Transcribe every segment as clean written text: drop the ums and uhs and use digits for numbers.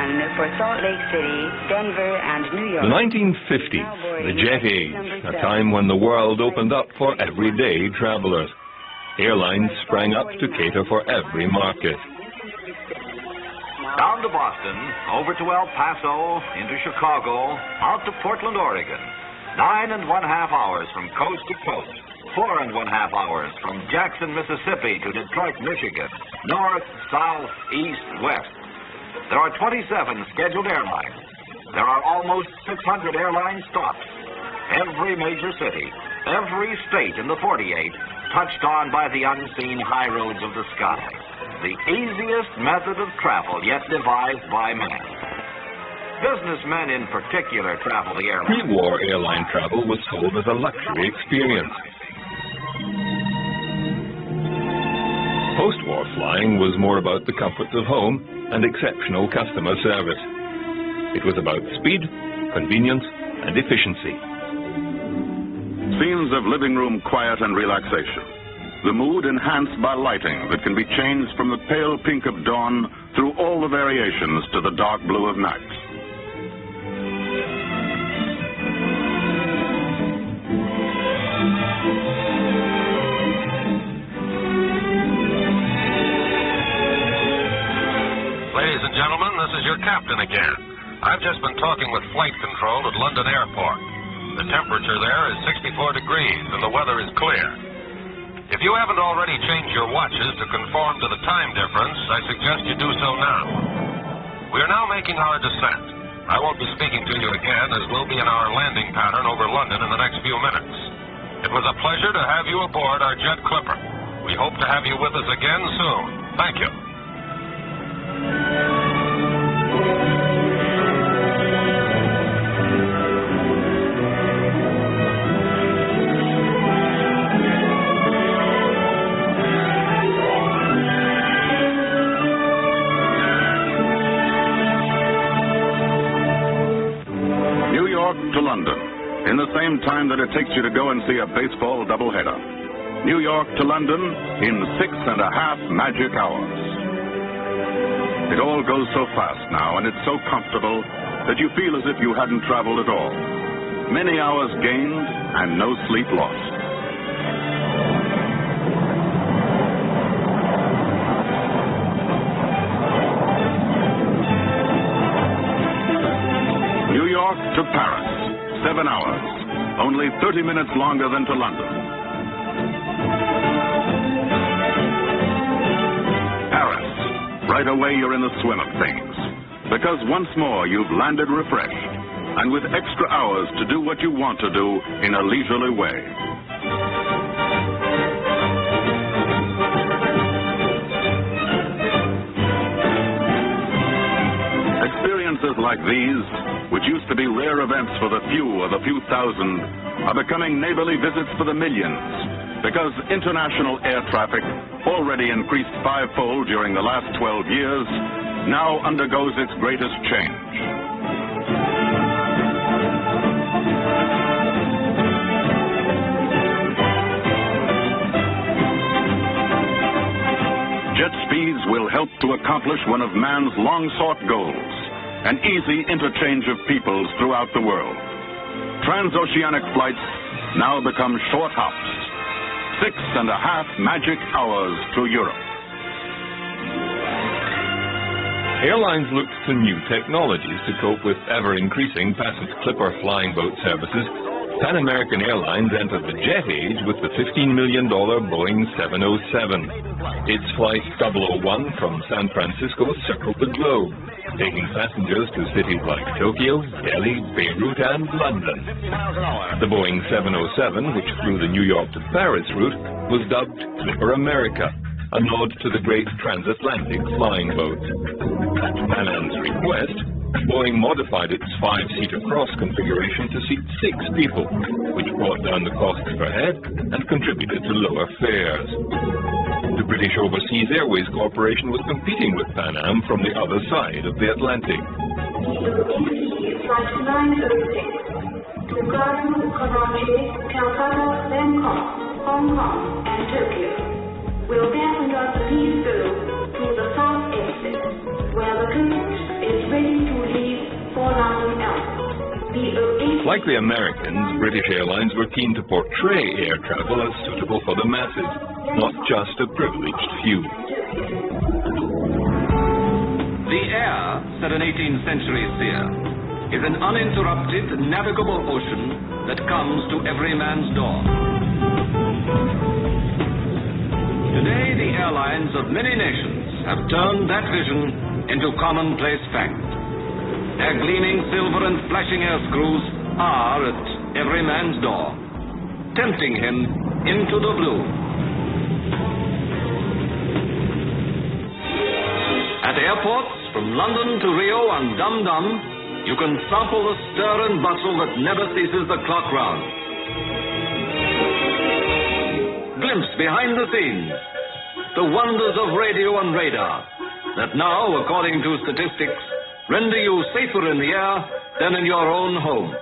one for Salt Lake City, Denver, and New York. The 1950s, the jet age, a time when the world opened up for everyday travelers. Airlines sprang up to cater for every market. Down to Boston, over to El Paso, into Chicago, out to Portland, Oregon. 9.5 hours from coast to coast. 4.5 hours from Jackson, Mississippi to Detroit, Michigan. North, south, east, west. There are 27 scheduled airlines. There are almost 600 airline stops. Every major city, every state in the 48, touched on by the unseen high roads of the sky. The easiest method of travel yet devised by man. Businessmen in particular travel the airline. Pre-war airline travel was sold as a luxury experience. Post-war flying was more about the comforts of home and exceptional customer service. It was about speed, convenience, and efficiency. Scenes of living room quiet and relaxation. The mood enhanced by lighting that can be changed from the pale pink of dawn through all the variations to the dark blue of night. Ladies and gentlemen, this is your captain again. I've just been talking with flight control at London Airport. The temperature there is 64 degrees and the weather is clear. If you haven't already changed your watches to conform to the time difference, I suggest you do so now. We are now making our descent. I won't be speaking to you again, as we'll be in our landing pattern over London in the next few minutes. It was a pleasure to have you aboard our jet clipper. We hope to have you with us again soon. Thank you. To London, in the same time that it takes you to go and see a baseball doubleheader. New York to London in 6.5 magic hours. It all goes so fast now, and it's so comfortable that you feel as if you hadn't traveled at all. Many hours gained and no sleep lost. New York to Paris. 7 hours, only 30 minutes longer than to London. Paris, right away you're in the swim of things, because once more you've landed refreshed, and with extra hours to do what you want to do in a leisurely way. Experiences like these, which used to be rare events for the few or the few thousand, are becoming neighborly visits for the millions, because international air traffic, already increased fivefold during the last 12 years, now undergoes its greatest change. Jet speeds will help to accomplish one of man's long-sought goals, an easy interchange of peoples throughout the world. Transoceanic flights now become short hops. 6.5 magic hours to Europe. Airlines looked to new technologies to cope with ever-increasing passenger clipper flying boat services. Pan American Airlines entered the jet age with the $15 million Boeing 707. Its flight 001 from San Francisco circled the globe, taking passengers to cities like Tokyo, Delhi, Beirut, and London. The Boeing 707, which flew the New York to Paris route, was dubbed Clipper America, a nod to the great transatlantic flying boat. At Pan Am's request, Boeing modified its 5-seater cross configuration to seat 6 people, which brought down the cost per head and contributed to lower fares. The British Overseas Airways Corporation was competing with Pan Am from the other side of the Atlantic. Flight 906 to Colombo, Karachi, Calcutta, Bangkok, Hong Kong, and Tokyo. Will passengers please go to the south exit, where the coach is ready Like the Americans, British Airlines were keen to portray air travel as suitable for the masses, not just a privileged few. The air, said an 18th century seer, is an uninterrupted, navigable ocean that comes to every man's door. Today, the airlines of many nations have turned that vision into commonplace fact. Their gleaming silver and flashing air screws are at every man's door, tempting him into the blue. At airports, from London to Rio and Dum-Dum, you can sample the stir and bustle that never ceases the clock round. Glimpse behind the scenes, the wonders of radio and radar, that now, according to statistics, render you safer in the air than in your own home.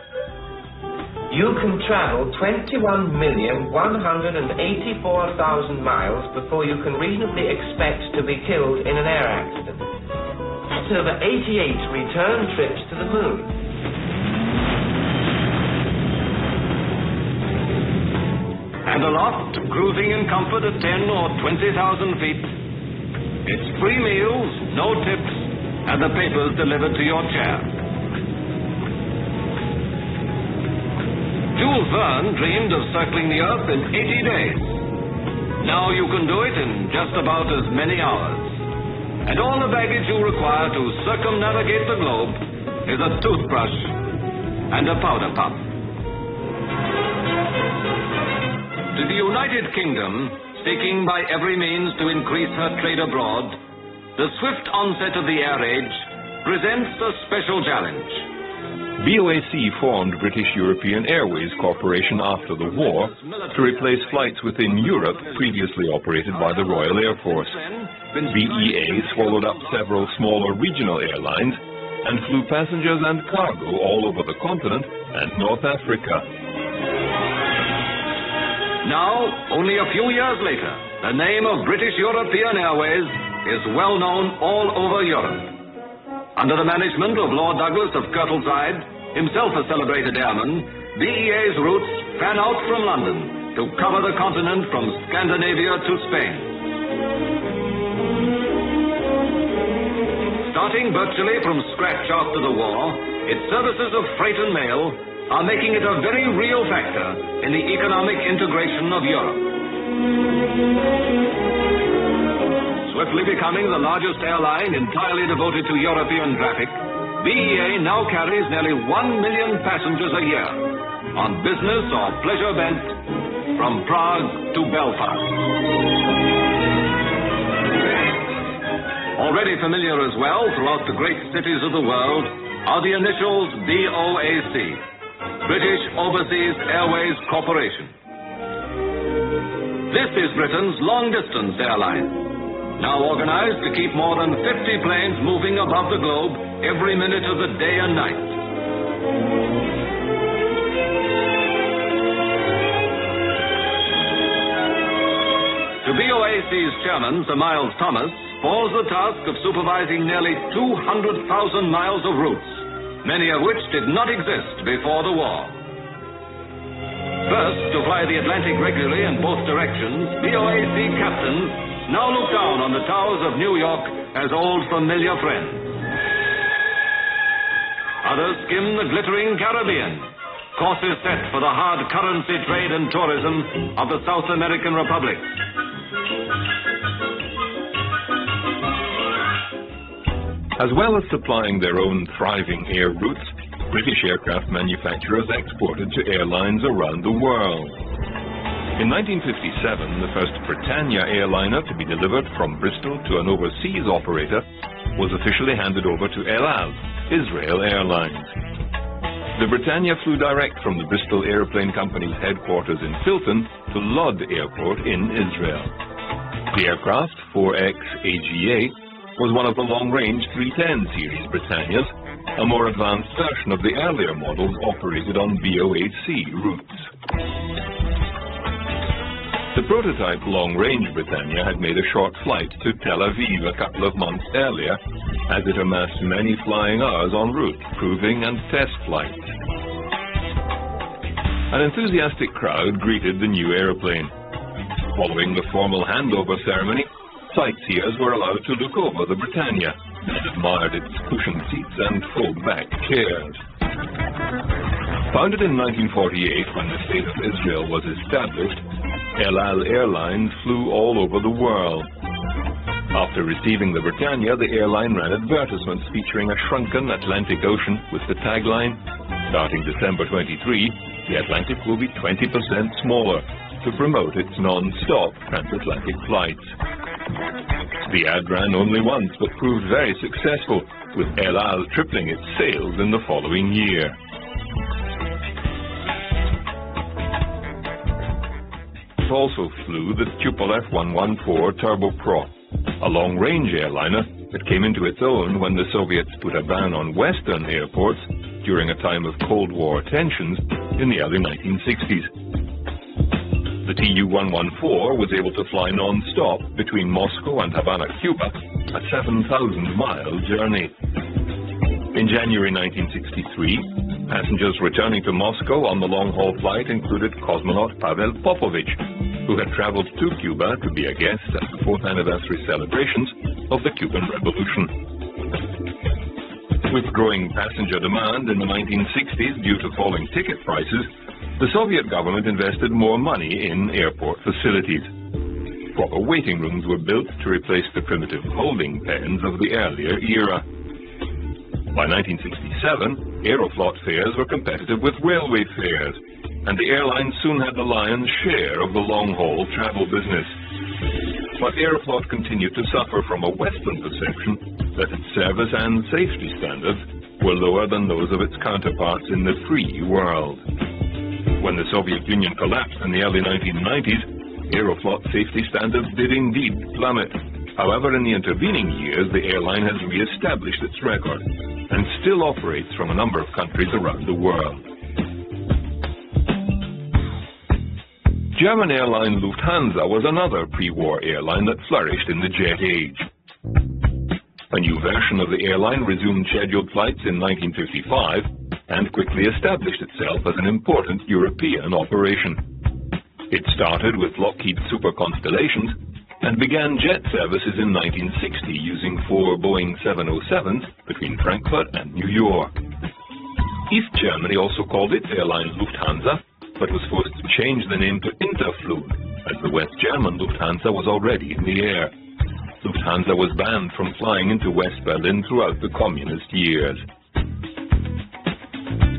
You can travel 21,184,000 miles before you can reasonably expect to be killed in an air accident. That's over 88 return trips to the moon. And aloft, cruising in comfort at 10 or 20,000 feet, it's free meals, no tips, and the papers delivered to your chair. Jules Verne dreamed of circling the Earth in 80 days. Now you can do it in just about as many hours. And all the baggage you require to circumnavigate the globe is a toothbrush and a powder puff. To the United Kingdom, seeking by every means to increase her trade abroad, the swift onset of the air age presents a special challenge. BOAC formed British European Airways Corporation after the war to replace flights within Europe previously operated by the Royal Air Force. BEA swallowed up several smaller regional airlines and flew passengers and cargo all over the continent and North Africa. Now, only a few years later, the name of British European Airways is well known all over Europe. Under the management of Lord Douglas of Kirtleside, himself a celebrated airman, BEA's routes fan out from London to cover the continent from Scandinavia to Spain. Starting virtually from scratch after the war, its services of freight and mail are making it a very real factor in the economic integration of Europe. Swiftly becoming the largest airline entirely devoted to European traffic, BEA now carries nearly 1 million passengers a year on business or pleasure bent from Prague to Belfast. Already familiar as well throughout the great cities of the world are the initials BOAC, British Overseas Airways Corporation. This is Britain's long-distance airline, now organized to keep more than 50 planes moving above the globe every minute of the day and night. To BOAC's chairman, Sir Miles Thomas, falls the task of supervising nearly 200,000 miles of routes, many of which did not exist before the war. First, to fly the Atlantic regularly in both directions, BOAC captains now look down on the towers of New York as old familiar friends. Others skim the glittering Caribbean, courses set for the hard currency trade and tourism of the South American republics. As well as supplying their own thriving air routes, British aircraft manufacturers exported to airlines around the world. In 1957, the first Britannia airliner to be delivered from Bristol to an overseas operator was officially handed over to El Al, Israel Airlines. The Britannia flew direct from the Bristol Airplane Company's headquarters in Filton to Lod Airport in Israel. The aircraft, 4X AGA, was one of the long-range 310 series Britannias, a more advanced version of the earlier models operated on BOAC routes. The prototype long-range Britannia had made a short flight to Tel Aviv a couple of months earlier, as it amassed many flying hours en route, proving and test flights. An enthusiastic crowd greeted the new aeroplane. Following the formal handover ceremony, sightseers were allowed to look over the Britannia and admired its cushioned seats and fold-back chairs. Founded in 1948 when the State of Israel was established, El Al Airlines flew all over the world. After receiving the Britannia, the airline ran advertisements featuring a shrunken Atlantic Ocean with the tagline, "Starting December 23, the Atlantic will be 20% smaller," to promote its non-stop transatlantic flights. The ad ran only once, but proved very successful, with El Al tripling its sales in the following year. It also flew the Tupolev 114 turboprop, a long-range airliner that came into its own when the Soviets put a ban on Western airports during a time of Cold War tensions in the early 1960s. The Tu-114 was able to fly non-stop between Moscow and Havana, Cuba, a 7,000-mile journey. In January 1963, passengers returning to Moscow on the long-haul flight included cosmonaut Pavel Popovich, who had traveled to Cuba to be a guest at the 4th anniversary celebrations of the Cuban Revolution. With growing passenger demand in the 1960s due to falling ticket prices, the Soviet government invested more money in airport facilities. Proper waiting rooms were built to replace the primitive holding pens of the earlier era. By 1967, Aeroflot fares were competitive with railway fares, and the airline soon had the lion's share of the long-haul travel business. But Aeroflot continued to suffer from a Western perception that its service and safety standards were lower than those of its counterparts in the free world. When the Soviet Union collapsed in the early 1990s, Aeroflot safety standards did indeed plummet. However, in the intervening years, the airline has re-established its record and still operates from a number of countries around the world. German airline Lufthansa was another pre-war airline that flourished in the jet age. A new version of the airline resumed scheduled flights in 1955 and quickly established itself as an important European operation. It started with Lockheed Super Constellations and began jet services in 1960 using 4 Boeing 707s between Frankfurt and New York. East Germany also called its airline Lufthansa, but was forced to change the name to Interflug, as the West German Lufthansa was already in the air. Lufthansa was banned from flying into West Berlin throughout the communist years.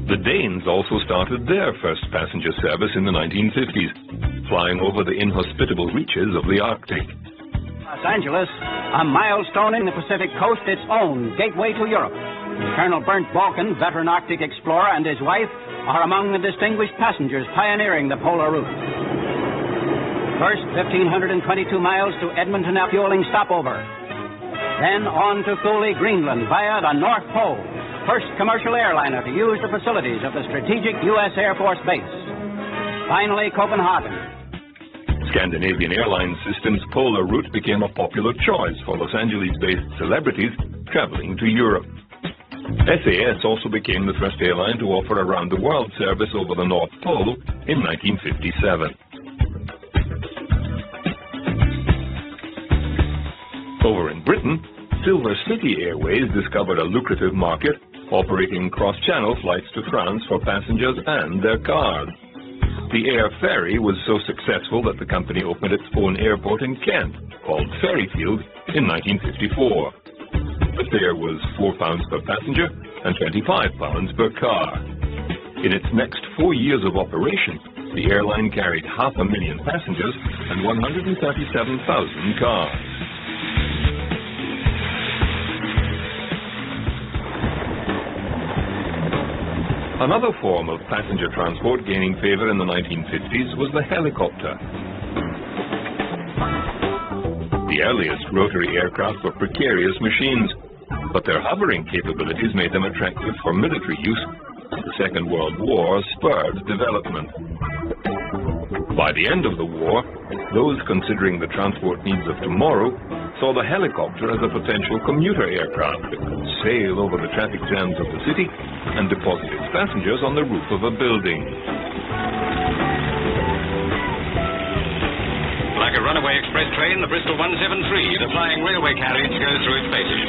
The Danes also started their first passenger service in the 1950s, flying over the inhospitable reaches of the Arctic. Los Angeles, a milestone in the Pacific coast, its own gateway to Europe. Colonel Bernd Balken, veteran Arctic explorer, and his wife are among the distinguished passengers pioneering the polar route. First, 1,522 miles to Edmonton fueling stopover. Then on to Thule, Greenland via the North Pole. First commercial airliner to use the facilities of the strategic U.S. Air Force Base. Finally, Copenhagen. Scandinavian Airlines System's polar route became a popular choice for Los Angeles-based celebrities traveling to Europe. SAS also became the first airline to offer a round-the-world service over the North Pole in 1957. Over in Britain, Silver City Airways discovered a lucrative market, operating cross-channel flights to France for passengers and their cars. The air ferry was so successful that the company opened its own airport in Kent, called Ferryfield, in 1954. The fare was £4 per passenger and £25 per car. In its next 4 years of operation, the airline carried 500,000 passengers and 137,000 cars. Another form of passenger transport gaining favor in the 1950s was the helicopter. The earliest rotary aircraft were precarious machines, but their hovering capabilities made them attractive for military use. The Second World War spurred development. By the end of the war, those considering the transport needs of tomorrow saw the helicopter as a potential commuter aircraft that could sail over the traffic jams of the city and deposit its passengers on the roof of a building. runaway express train, the Bristol 173, the flying railway carriage goes through its paces.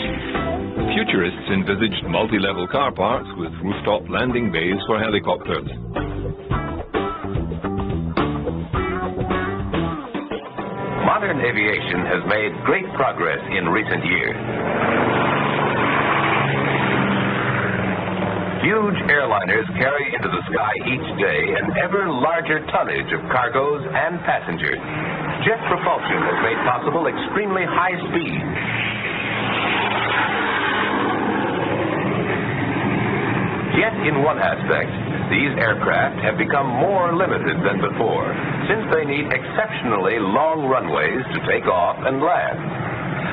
Futurists envisaged multi-level car parks with rooftop landing bays for helicopters. Modern aviation has made great progress in recent years. Huge airliners carry into the sky each day an ever larger tonnage of cargoes and passengers. Jet propulsion has made possible extremely high speeds. Yet, in one aspect, these aircraft have become more limited than before, since they need exceptionally long runways to take off and land.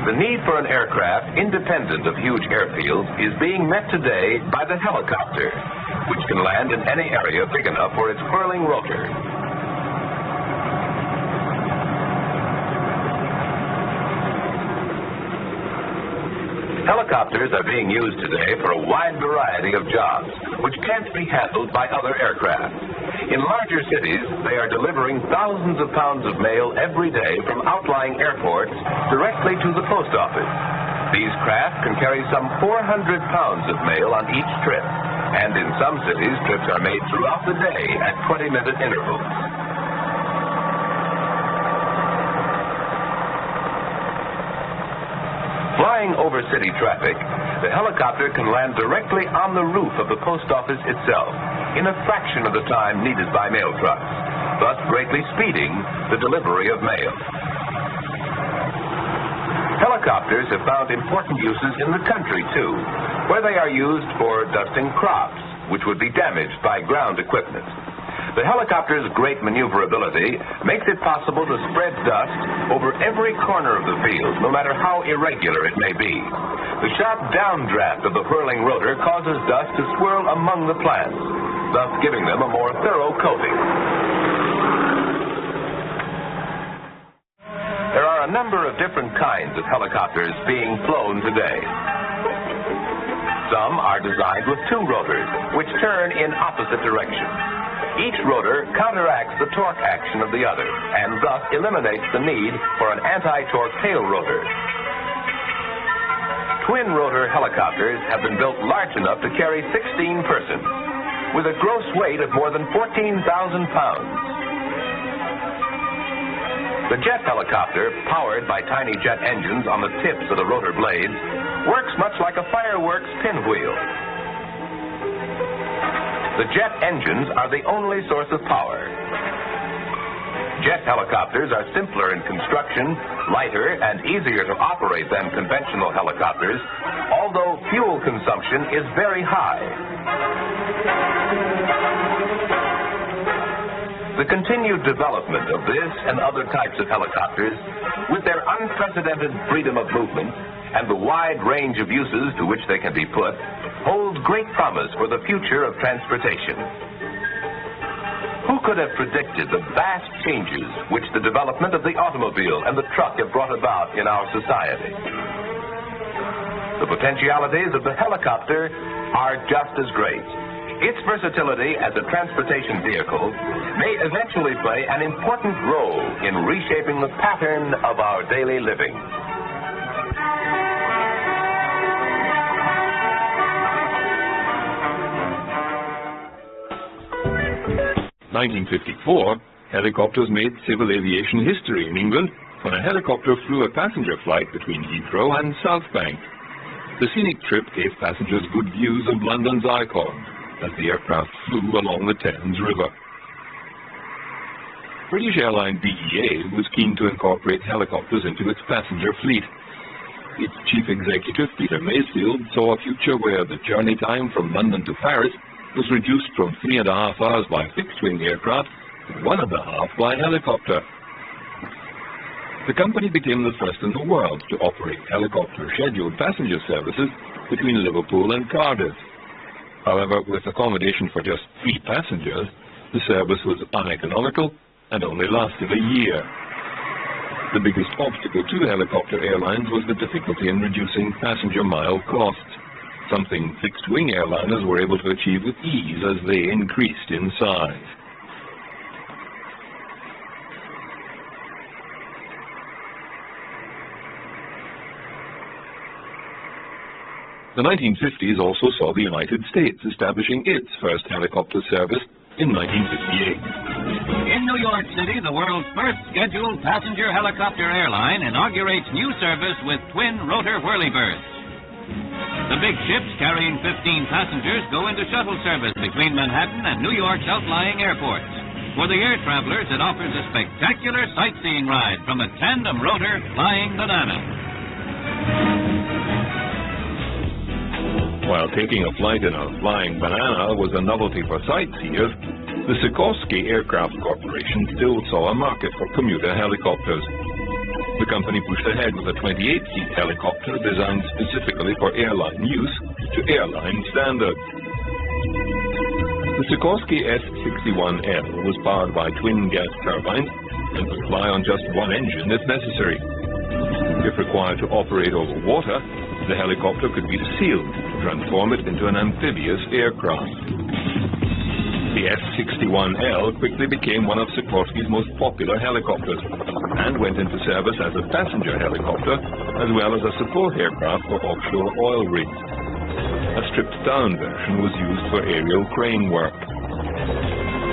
The need for an aircraft independent of huge airfields is being met today by the helicopter, which can land in any area big enough for its whirling rotor. Helicopters are being used today for a wide variety of jobs, which can't be handled by other aircraft. In larger cities, they are delivering thousands of pounds of mail every day from outlying airports directly to the post office. These craft can carry some 400 pounds of mail on each trip, and in some cities, trips are made throughout the day at 20-minute intervals. Flying over city traffic, the helicopter can land directly on the roof of the post office itself in a fraction of the time needed by mail trucks, thus greatly speeding the delivery of mail. Helicopters have found important uses in the country, too, where they are used for dusting crops, which would be damaged by ground equipment. The helicopter's great maneuverability makes it possible to spread dust over every corner of the field, no matter how irregular it may be. The sharp downdraft of the whirling rotor causes dust to swirl among the plants, thus giving them a more thorough coating. There are a number of different kinds of helicopters being flown today. Some are designed with two rotors, which turn in opposite directions. Each rotor counteracts the torque action of the other, and thus eliminates the need for an anti-torque tail rotor. Twin-rotor helicopters have been built large enough to carry 16 persons, with a gross weight of more than 14,000 pounds. The jet helicopter, powered by tiny jet engines on the tips of the rotor blades, works much like a fireworks pinwheel. The jet engines are the only source of power. Jet helicopters are simpler in construction, lighter, and easier to operate than conventional helicopters, although fuel consumption is very high. The continued development of this and other types of helicopters, with their unprecedented freedom of movement and the wide range of uses to which they can be put, holds great promise for the future of transportation. Who could have predicted the vast changes which the development of the automobile and the truck have brought about in our society? The potentialities of the helicopter are just as great. Its versatility as a transportation vehicle may eventually play an important role in reshaping the pattern of our daily living. 1954, helicopters made civil aviation history in England when a helicopter flew a passenger flight between Heathrow and South Bank. The scenic trip gave passengers good views of London's icon as the aircraft flew along the Thames River. British airline BEA was keen to incorporate helicopters into its passenger fleet. Its chief executive, Peter Masefield, saw a future where the journey time from London to Paris was reduced from 3.5 hours by fixed-wing aircraft to 1.5 by helicopter. The company became the first in the world to operate helicopter scheduled passenger services between Liverpool and Cardiff. However, with accommodation for just 3 passengers, the service was uneconomical and only lasted a year. The biggest obstacle to helicopter airlines was the difficulty in reducing passenger mile costs, something fixed-wing airliners were able to achieve with ease as they increased in size. The 1950s also saw the United States establishing its first helicopter service in 1958. In New York City, the world's first scheduled passenger helicopter airline inaugurates new service with twin-rotor whirlybirds. The big ships carrying 15 passengers go into shuttle service between Manhattan and New York's outlying airports. For the air travelers, it offers a spectacular sightseeing ride from a tandem rotor flying banana. While taking a flight in a flying banana was a novelty for sightseers, the Sikorsky Aircraft Corporation still saw a market for commuter helicopters. The company pushed ahead with a 28-seat helicopter designed specifically for airline use to airline standards. The Sikorsky S-61L was powered by twin gas turbines and could fly on just one engine if necessary. If required to operate over water, the helicopter could be sealed to transform it into an amphibious aircraft. The S-61L quickly became one of Sikorsky's most popular helicopters and went into service as a passenger helicopter as well as a support aircraft for offshore oil rigs. A stripped-down version was used for aerial crane work.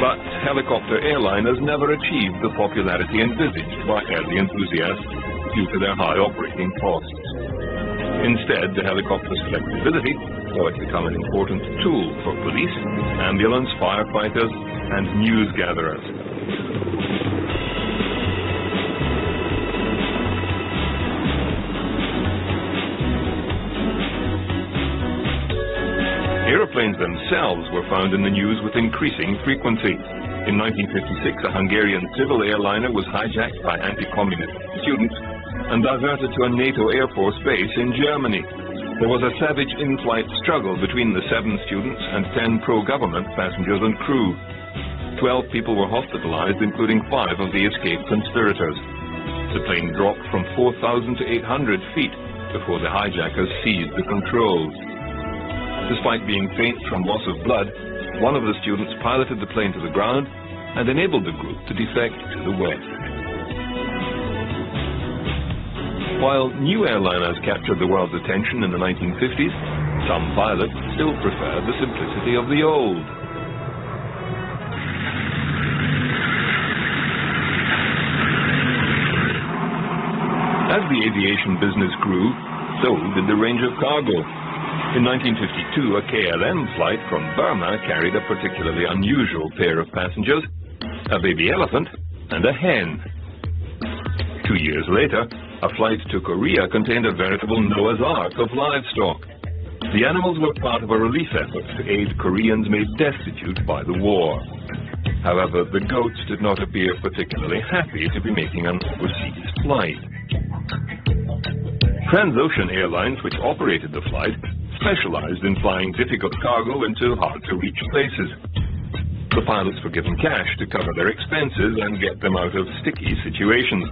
But helicopter airliners never achieved the popularity envisaged by early enthusiasts due to their high operating costs. Instead, the helicopter's flexibility saw it become an important tool for police, ambulance, firefighters, and news gatherers. Aeroplanes themselves were found in the news with increasing frequency. In 1956, a Hungarian civil airliner was hijacked by anti-communist students and diverted to a NATO Air Force base in Germany. There was a savage in-flight struggle between the 7 students and 10 pro-government passengers and crew. 12 people were hospitalized, including 5 of the escaped conspirators. The plane dropped from 4,000 to 800 feet before the hijackers seized the controls. Despite being faint from loss of blood, one of the students piloted the plane to the ground and enabled the group to defect to the west. While new airliners captured the world's attention in the 1950s, some pilots still preferred the simplicity of the old. As the aviation business grew, so did the range of cargo. In 1952, a KLM flight from Burma carried a particularly unusual pair of passengers, a baby elephant and a hen. 2 years later, a flight to Korea contained a veritable Noah's Ark of livestock. The animals were part of a relief effort to aid Koreans made destitute by the war. However, the goats did not appear particularly happy to be making an overseas flight. Transocean Airlines, which operated the flight, specialized in flying difficult cargo into hard-to-reach places. The pilots were given cash to cover their expenses and get them out of sticky situations.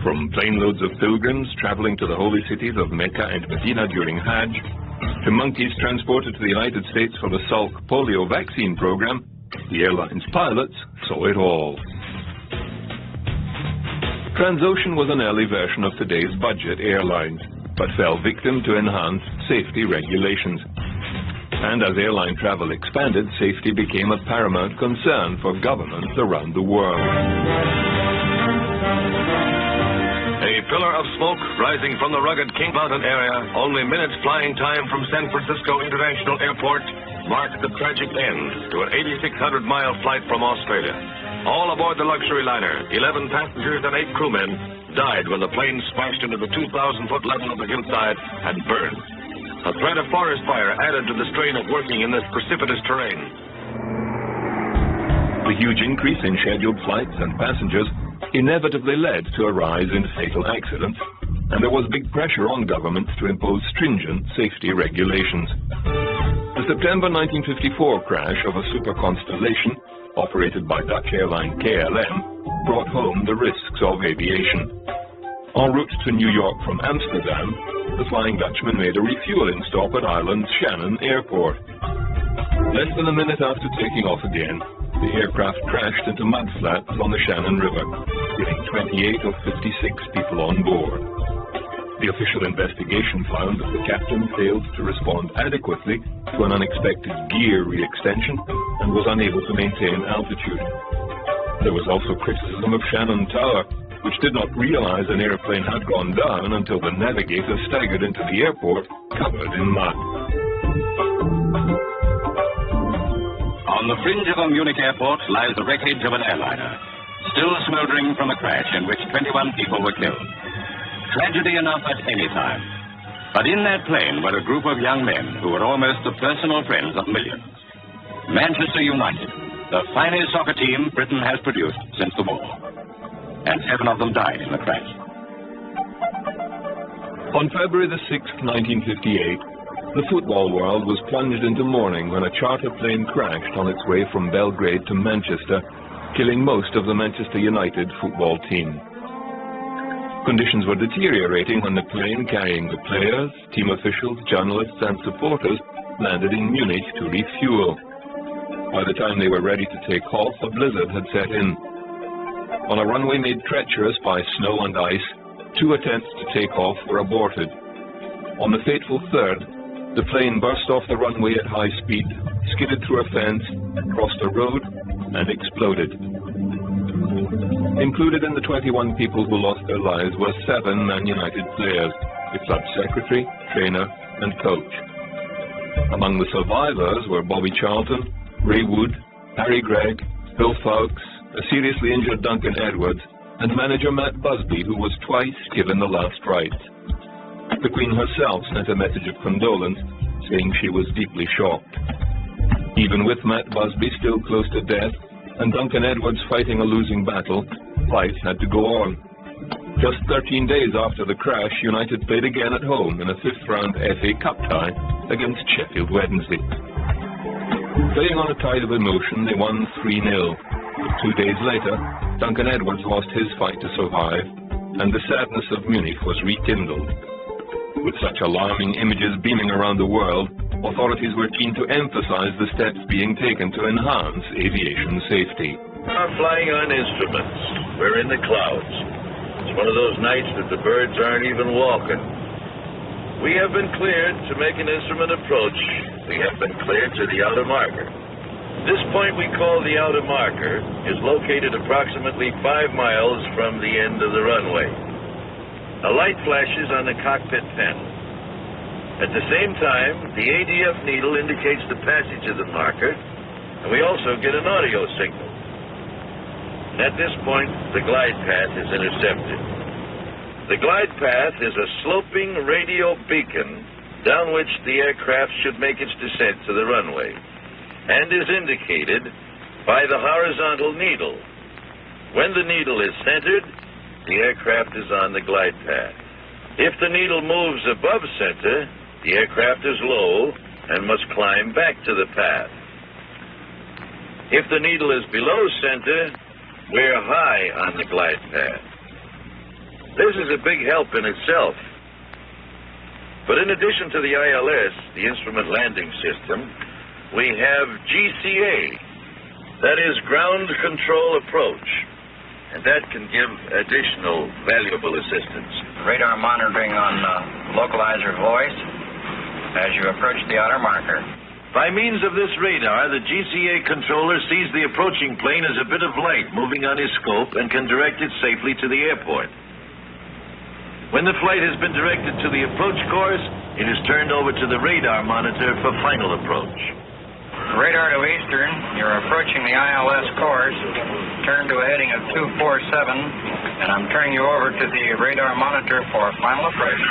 From planeloads of pilgrims traveling to the holy cities of Mecca and Medina during Hajj, to monkeys transported to the United States for the Salk polio vaccine program, the airline's pilots saw it all. Transocean was an early version of today's budget airlines, but fell victim to enhanced safety regulations. And as airline travel expanded, safety became a paramount concern for governments around the world. A pillar of smoke rising from the rugged King Mountain area, only minutes flying time from San Francisco International Airport, marked the tragic end to an 8,600-mile flight from Australia. All aboard the luxury liner, 11 passengers and 8 crewmen, died when the plane splashed into the 2,000-foot level of the hillside and burned. A threat of forest fire added to the strain of working in this precipitous terrain. The huge increase in scheduled flights and passengers inevitably led to a rise in fatal accidents, and there was big pressure on governments to impose stringent safety regulations. The September 1954 crash of a Super Constellation, operated by Dutch airline KLM, brought home the risks of aviation. En route to New York from Amsterdam, the Flying Dutchman made a refueling stop at Ireland's Shannon Airport. Less than a minute after taking off again, the aircraft crashed into mudflats on the Shannon River, killing 28 of 56 people on board. The official investigation found that the captain failed to respond adequately to an unexpected gear re-extension and was unable to maintain altitude. There was also criticism of Shannon Tower, which did not realize an airplane had gone down until the navigator staggered into the airport covered in mud. On the fringe of a Munich airport lies the wreckage of an airliner, still smoldering from a crash in which 21 people were killed. Tragedy enough at any time. But in that plane were a group of young men who were almost the personal friends of millions. Manchester United, the finest soccer team Britain has produced since the war. And 7 of them died in the crash. On February the 6th, 1958, the football world was plunged into mourning when a charter plane crashed on its way from Belgrade to Manchester, killing most of the Manchester United football team. Conditions were deteriorating when the plane carrying the players, team officials, journalists and supporters landed in Munich to refuel. By the time they were ready to take off, a blizzard had set in. On a runway made treacherous by snow and ice, 2 attempts to take off were aborted. On the fateful third, the plane burst off the runway at high speed, skidded through a fence, crossed a road, and exploded. Included in the 21 people who lost their lives were 7 Man United players, the club secretary, trainer, and coach. Among the survivors were Bobby Charlton, Ray Wood, Harry Gregg, Bill Fowkes, a seriously injured Duncan Edwards, and manager Matt Busby, who was twice given the last rites. The Queen herself sent a message of condolence, saying she was deeply shocked. Even with Matt Busby still close to death, and Duncan Edwards fighting a losing battle, life had to go on. Just 13 days after the crash, United played again at home in a 5th-round FA Cup tie against Sheffield Wednesday. Playing on a tide of emotion, they won 3-0. 2 days later, Duncan Edwards lost his fight to survive, and the sadness of Munich was rekindled. With such alarming images beaming around the world, authorities were keen to emphasize the steps being taken to enhance aviation safety. We're flying on instruments. We're in the clouds. It's one of those nights that the birds aren't even walking. We have been cleared to make an instrument approach. We have been cleared to the outer marker. This point we call the outer marker is located approximately 5 miles from the end of the runway. A light flashes on the cockpit pen. At the same time, the ADF needle indicates the passage of the marker, and we also get an audio signal. At this point, the glide path is intercepted. The glide path is a sloping radio beacon down which the aircraft should make its descent to the runway, and is indicated by the horizontal needle. When the needle is centered, the aircraft is on the glide path. If the needle moves above center, the aircraft is low and must climb back to the path. If the needle is below center, we're high on the glide path. This is a big help in itself. But in addition to the ILS, the Instrument Landing System, we have GCA, that is Ground Control Approach, and that can give additional valuable assistance. Radar monitoring on localizer voice as you approach the outer marker. By means of this radar, the GCA controller sees the approaching plane as a bit of light moving on his scope and can direct it safely to the airport. When the flight has been directed to the approach course, it is turned over to the radar monitor for final approach. Radar to eastern, you're approaching the ILS course. Turn to a heading of 247, and I'm turning you over to the radar monitor for final approach.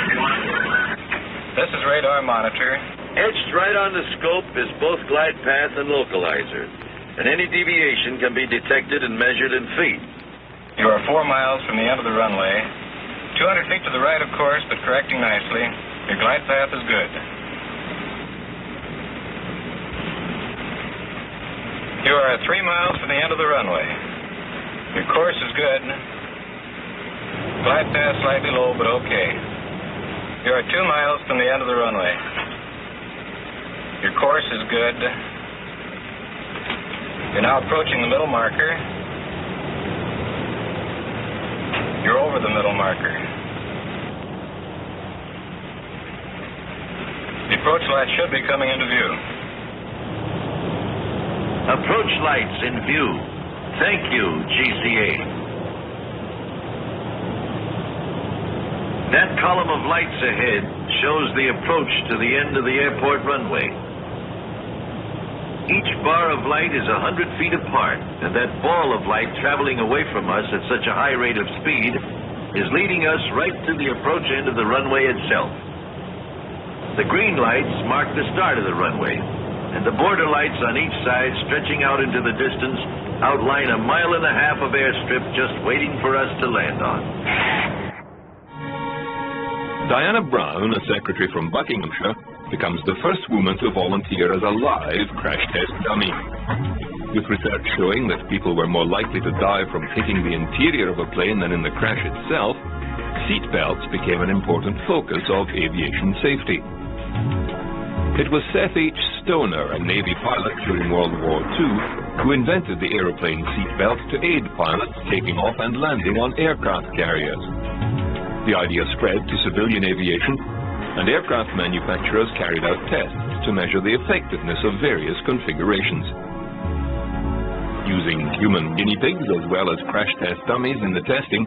This is radar monitor. Etched right on the scope is both glide path and localizer, and any deviation can be detected and measured in feet. You are 4 miles from the end of the runway. 200 feet to the right, of course, but correcting nicely. Your glide path is good. You are 3 miles from the end of the runway. Your course is good. Glide path slightly low, but okay. You are 2 miles from the end of the runway. Your course is good. You're now approaching the middle marker. You're over the middle marker. approach lights should be coming into view. Approach lights in view. Thank you, GCA. That column of lights ahead shows the approach to the end of the airport runway. Each bar of light is 100 feet apart, and that ball of light traveling away from us at such a high rate of speed is leading us right to the approach end of the runway itself. The green lights mark the start of the runway, and the border lights on each side stretching out into the distance outline 1.5 miles of airstrip just waiting for us to land on. Diana Brown, a secretary from Buckinghamshire, becomes the first woman to volunteer as a live crash test dummy. With research showing that people were more likely to die from hitting the interior of a plane than in the crash itself, seat belts became an important focus of aviation safety. It was Seth H. Stoner, a Navy pilot during World War II, who invented the aeroplane seat belt to aid pilots taking off and landing on aircraft carriers. The idea spread to civilian aviation, and aircraft manufacturers carried out tests to measure the effectiveness of various configurations. Using human guinea pigs as well as crash test dummies in the testing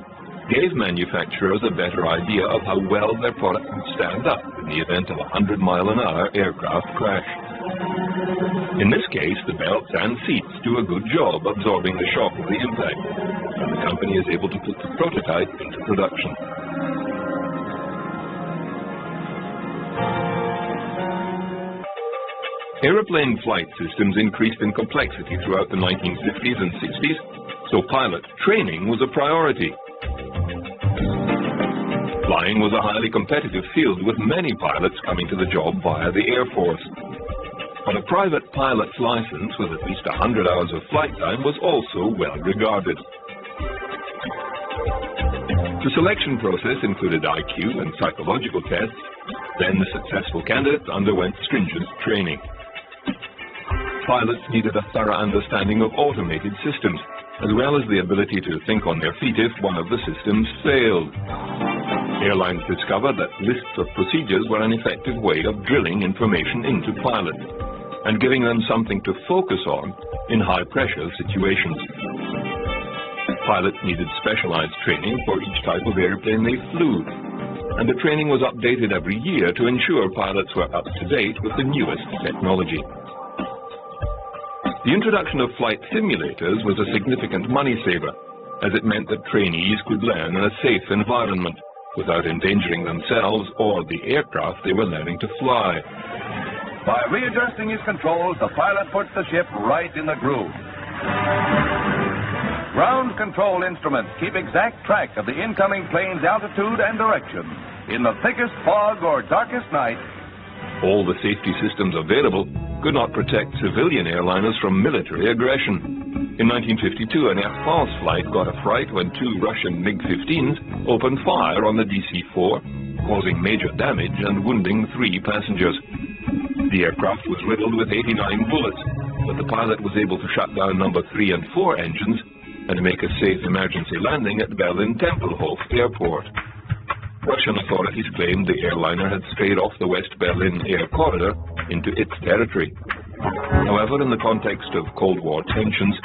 gave manufacturers a better idea of how well their product would stand up in the event of a 100-mile-an-hour aircraft crash. In this case, the belts and seats do a good job absorbing the shock of the impact, and the company is able to put the prototype into production. Aeroplane flight systems increased in complexity throughout the 1950s and 60s, so pilot training was a priority. Flying was a highly competitive field, with many pilots coming to the job via the Air Force. But a private pilot's license with at least 100 hours of flight time was also well regarded. The selection process included IQ and psychological tests. Then the successful candidates underwent stringent training. Pilots needed a thorough understanding of automated systems, as well as the ability to think on their feet if one of the systems failed. Airlines discovered that lists of procedures were an effective way of drilling information into pilots and giving them something to focus on in high-pressure situations. Pilots needed specialized training for each type of airplane they flew, and the training was updated every year to ensure pilots were up to date with the newest technology. The introduction of flight simulators was a significant money saver, as it meant that trainees could learn in a safe environment without endangering themselves or the aircraft they were learning to fly. By readjusting his controls, the pilot puts the ship right in the groove. Ground control instruments keep exact track of the incoming plane's altitude and direction. In the thickest fog or darkest night, all the safety systems available could not protect civilian airliners from military aggression. In 1952, an Air France flight got a fright when 2 Russian MiG-15s opened fire on the DC-4, causing major damage and wounding 3 passengers. The aircraft was riddled with 89 bullets, but the pilot was able to shut down number 3 and 4 engines and make a safe emergency landing at Berlin-Tempelhof Airport. Russian authorities claimed the airliner had strayed off the West Berlin air corridor into its territory. However, in the context of Cold War tensions,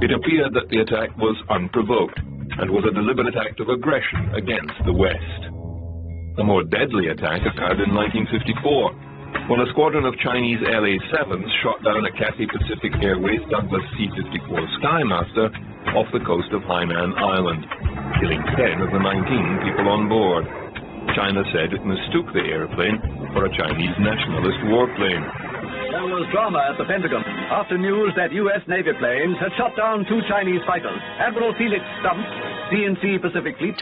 it appeared that the attack was unprovoked and was a deliberate act of aggression against the West. A more deadly attack occurred in 1954, when a squadron of Chinese LA-7s shot down a Cathay Pacific Airways Douglas C-54 Skymaster off the coast of Hainan Island, killing 10 of the 19 people on board. China said it mistook the airplane for a Chinese nationalist warplane. There was drama at the Pentagon after news that U.S. Navy planes had shot down 2 Chinese fighters. Admiral Felix Stumpf, CNC Pacific Fleet,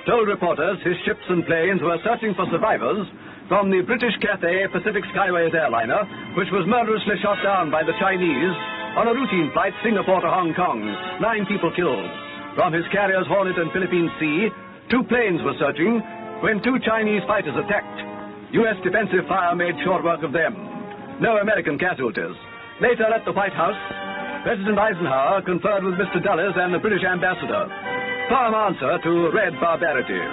told reporters his ships and planes were searching for survivors from the British Cathay Pacific Skyways airliner, which was murderously shot down by the Chinese on a routine flight Singapore to Hong Kong. 9 people killed. From his carriers Hornet and Philippine Sea, 2 planes were searching when 2 Chinese fighters attacked. U.S. defensive fire made short work of them. No American casualties. Later at the White House, President Eisenhower conferred with Mr. Dulles and the British ambassador. Firm answer to red barbarity.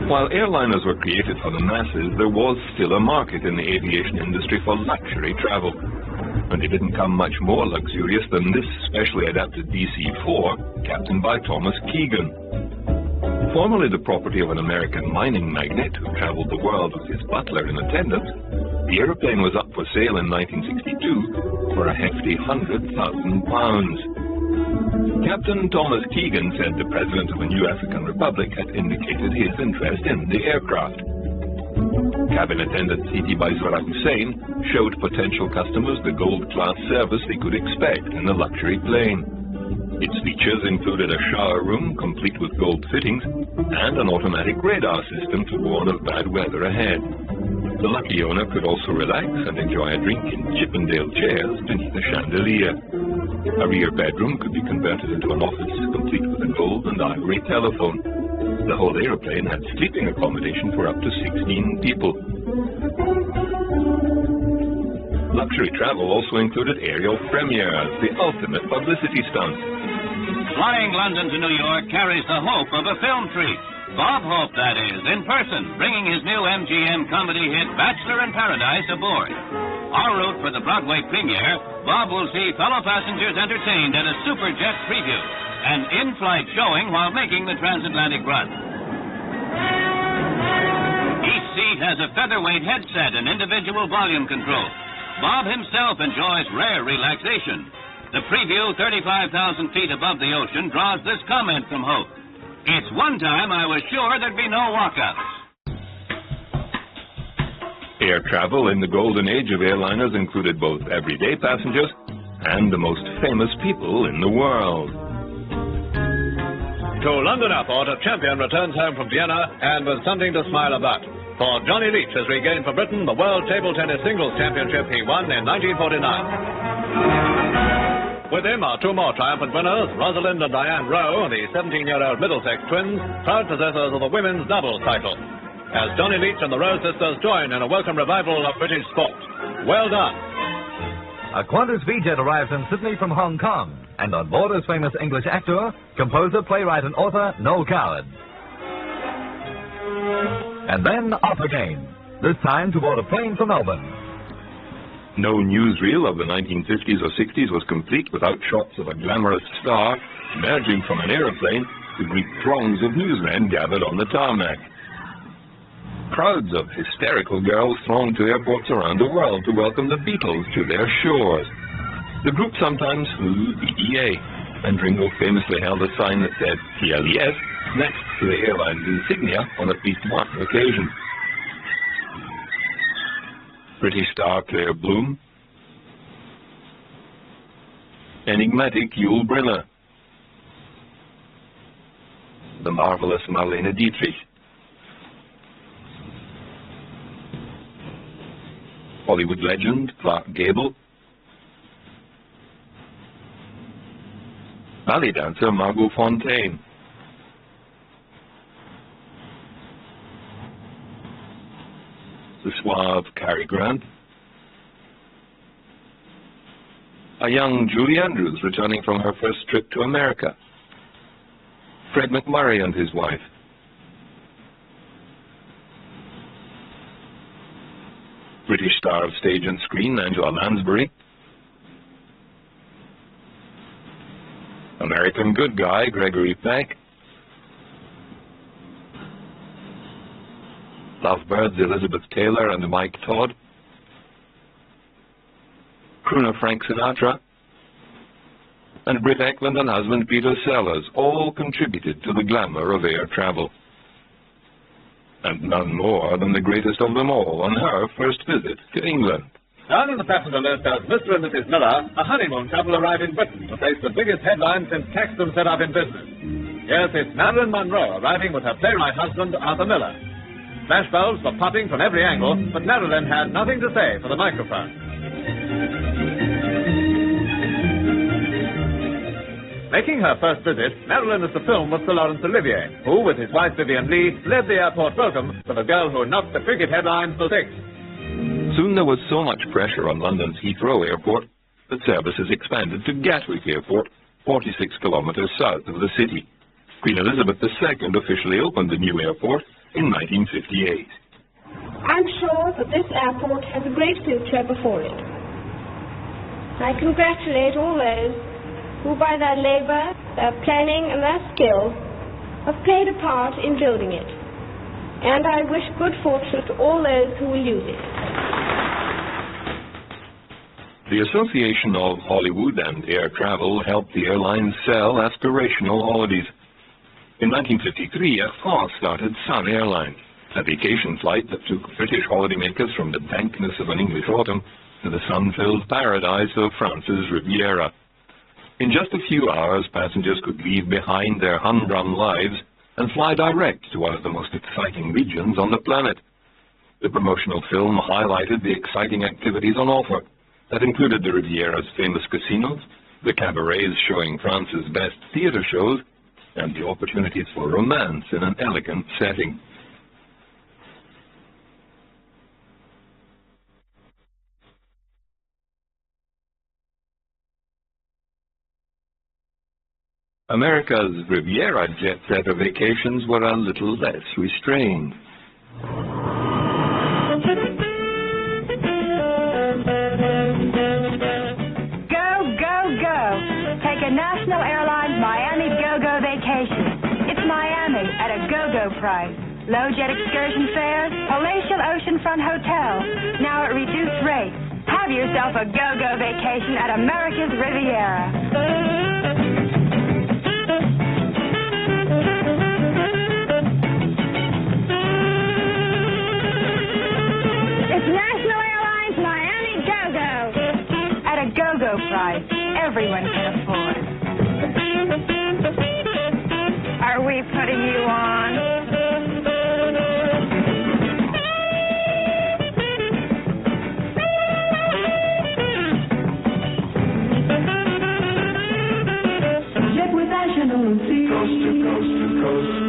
While airliners were created for the masses, there was still a market in the aviation industry for luxury travel. And it didn't come much more luxurious than this specially adapted DC-4, captained by Thomas Keegan. Formerly the property of an American mining magnate who traveled the world with his butler in attendance, the aeroplane was up for sale in 1962 for a hefty £100,000. Captain Thomas Keegan said the President of a new African Republic had indicated his interest in the aircraft. Cabin attendant Siti Baizwara Hussein showed potential customers the gold-class service they could expect in the luxury plane. Its features included a shower room complete with gold fittings and an automatic radar system to warn of bad weather ahead. The lucky owner could also relax and enjoy a drink in Chippendale chairs beneath a chandelier. A rear bedroom could be converted into an office complete with a gold and ivory telephone. The whole aeroplane had sleeping accommodation for up to 16 people. Luxury travel also included aerial premieres, the ultimate publicity stunt. Flying London to New York carries the hope of a film treat. Bob Hope, that is, in person, bringing his new MGM comedy hit Bachelor in Paradise aboard. En route for the Broadway premiere, Bob will see fellow passengers entertained at a superjet preview, an in-flight showing while making the transatlantic run. Each seat has a featherweight headset and individual volume control. Bob himself enjoys rare relaxation. The preview, 35,000 feet above the ocean, draws this comment from Hope. It's one time I was sure there'd be no walkouts. Air travel in the golden age of airliners included both everyday passengers and the most famous people in the world. To London Airport, a champion returns home from Vienna and with something to smile about. For Johnny Leach has regained for Britain the World Table Tennis Singles Championship he won in 1949. With him are two more triumphant winners, Rosalind and Diane Rowe, the 17-year-old Middlesex twins, proud possessors of the women's doubles title. As Johnny Leach and the Rowe sisters join in a welcome revival of British sport. Well done. A Qantas V-Jet arrives in Sydney from Hong Kong, and on board is famous English actor, composer, playwright and author Noel Coward. And then off again, this time to board a plane for Melbourne. No newsreel of the 1950s or 60s was complete without shots of a glamorous star emerging from an aeroplane to greet throngs of newsmen gathered on the tarmac. Crowds of hysterical girls thronged to airports around the world to welcome the Beatles to their shores. The group sometimes flew EEA, and Ringo famously held a sign that said PLES next to the airline's insignia on at least one occasion. British star Claire Bloom, enigmatic Yul Brynner, the marvelous Marlene Dietrich, Hollywood legend Clark Gable, ballet dancer Margot Fonteyn, the suave Cary Grant, a young Julie Andrews returning from her first trip to America, Fred McMurray and his wife, British star of stage and screen Angela Lansbury, American good guy Gregory Peck, Lovebirds Elizabeth Taylor and Mike Todd, crooner Frank Sinatra, and Britt Ekland and husband Peter Sellers all contributed to the glamour of air travel. And none more than the greatest of them all on her first visit to England. Down on the passenger list as Mr. and Mrs. Miller, a honeymoon couple arrive in Britain to face the biggest headline since Caxton set up in business. Yes, it's Marilyn Monroe arriving with her playwright husband, Arthur Miller. Flashbulbs were popping from every angle, but Marilyn had nothing to say for the microphone. Making her first visit, Marilyn is to film with Sir Laurence Olivier, who, with his wife Vivian Lee, led the airport welcome for the girl who knocked the cricket headlines for 6. Soon there was so much pressure on London's Heathrow Airport that services expanded to Gatwick Airport, 46 kilometres south of the city. Queen Elizabeth II officially opened the new airport in 1958. I'm sure that this airport has a great future before it. I congratulate all those who by their labor, their planning and their skill have played a part in building it. And I wish good fortune to all those who will use it. The Association of Hollywood and Air Travel helped the airlines sell aspirational holidays. In 1953, a thaw started Sun Airlines, a vacation flight that took British holidaymakers from the dankness of an English autumn to the sun-filled paradise of France's Riviera. In just a few hours, passengers could leave behind their humdrum lives and fly direct to one of the most exciting regions on the planet. The promotional film highlighted the exciting activities on offer that included the Riviera's famous casinos, the cabarets showing France's best theater shows, and the opportunities for romance in an elegant setting. America's Riviera jet-setter vacations were a little less restrained. National Airlines Miami Go-Go Vacation. It's Miami at a go-go price. Low jet excursion fares, palatial oceanfront hotel. Now at reduced rates. Have yourself a go-go vacation at America's Riviera. It's National Airlines Miami Go-Go. At a go-go price everyone can afford. Are we putting you on? Jet with action on the sea. Coast to coast to coast.